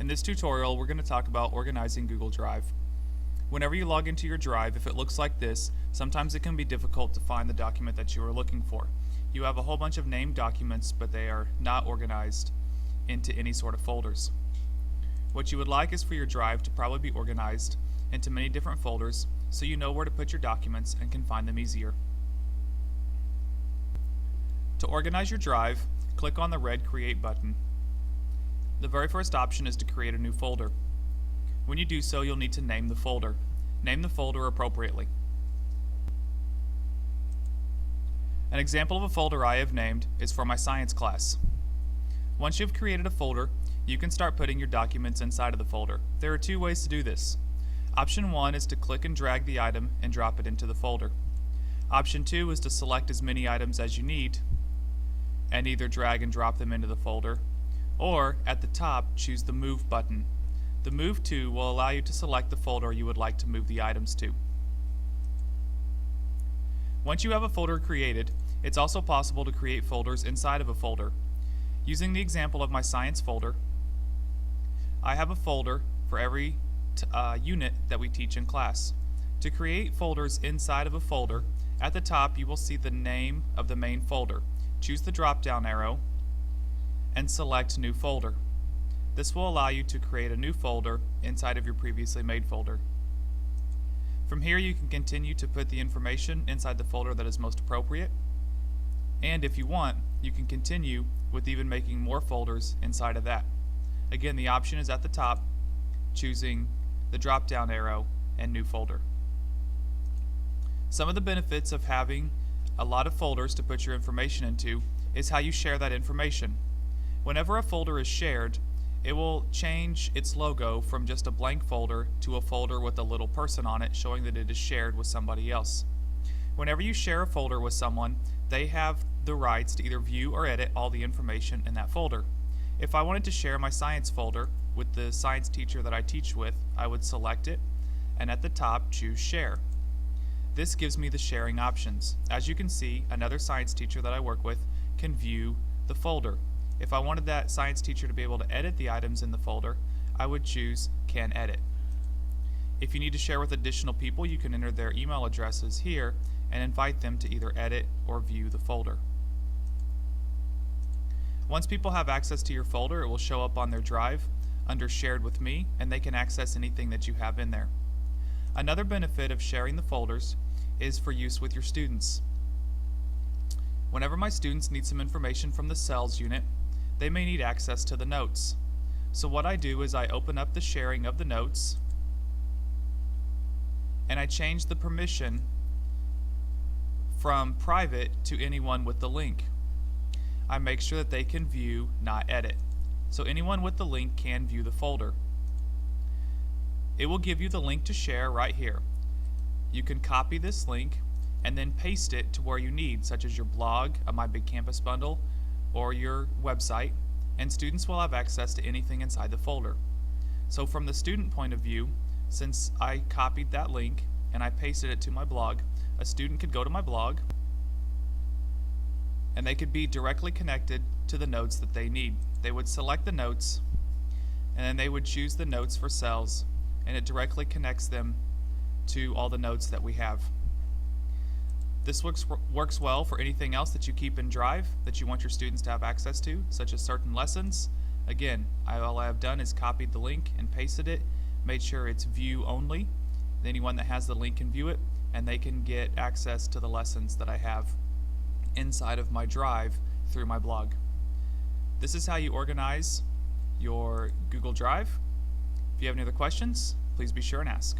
this tutorial, we're going to talk about organizing Google Drive. Whenever you log into your Drive, if it looks like this, sometimes it can be difficult to find the document that you are looking for. You have a whole bunch of named documents, but they are not organized into any sort of folders. What you would like is for your Drive to probably be organized into many different folders so you know where to put your documents and can find them easier. To organize your Drive, click on the red Create button. The very first option is to create a new folder. When you do so, you'll need to name the folder. Name the folder appropriately. An example of a folder I have named is for my science class. Once you've created a folder, you can start putting your documents inside of the folder. There are two ways to do this. Option 1 is to click and drag the item and drop it into the folder. Option 2 is to select as many items as you need and either drag and drop them into the folder, or at the top choose the Move button. The Move To will allow you to select the folder you would like to move the items to. Once you have a folder created, it's also possible to create folders inside of a folder. Using the example of my science folder, I have a folder for every unit that we teach in class. To create folders inside of a folder, at the top you will see the name of the main folder. Choose the drop-down arrow and select New Folder. This will allow you to create a new folder inside of your previously made folder. From here you can continue to put the information inside the folder that is most appropriate, and if you want, you can continue with even making more folders inside of that. Again, the option is at the top, choosing the drop-down arrow and New Folder. Some of the benefits of having a lot of folders to put your information into is how you share that information. Whenever a folder is shared, it will change its logo from just a blank folder to a folder with a little person on it, showing that it is shared with somebody else. Whenever you share a folder with someone, they have the rights to either view or edit all the information in that folder. If I wanted to share my science folder with the science teacher that I teach with, I would select it and at the top choose Share. This gives me the sharing options. As you can see, another science teacher that I work with can view the folder. If I wanted that science teacher to be able to edit the items in the folder, I would choose Can Edit. If you need to share with additional people, you can enter their email addresses here and invite them to either edit or view the folder. Once people have access to your folder, it will show up on their Drive under Shared with Me, and they can access anything that you have in there. Another benefit of sharing the folders is for use with your students. Whenever my students need some information from the cells unit, they may need access to the notes. So what I do is I open up the sharing of the notes and I change the permission from private to anyone with the link. I make sure that they can view, not edit. So anyone with the link can view the folder. It will give you the link to share right here. You can copy this link and then paste it to where you need, such as your blog, a My Big Campus bundle, or your website, and students will have access to anything inside the folder. So from the student point of view, since I copied that link and I pasted it to my blog, a student could go to my blog and they could be directly connected to the notes that they need. They would select the notes and then they would choose the notes for cells, and it directly connects them to all the notes that we have. This works well for anything else that you keep in Drive that you want your students to have access to, such as certain lessons. Again, all I have done is copied the link and pasted it, made sure it's view only. Anyone that has the link can view it, and they can get access to the lessons that I have inside of my Drive through my blog. This is how you organize your Google Drive. If you have any other questions, please be sure and ask.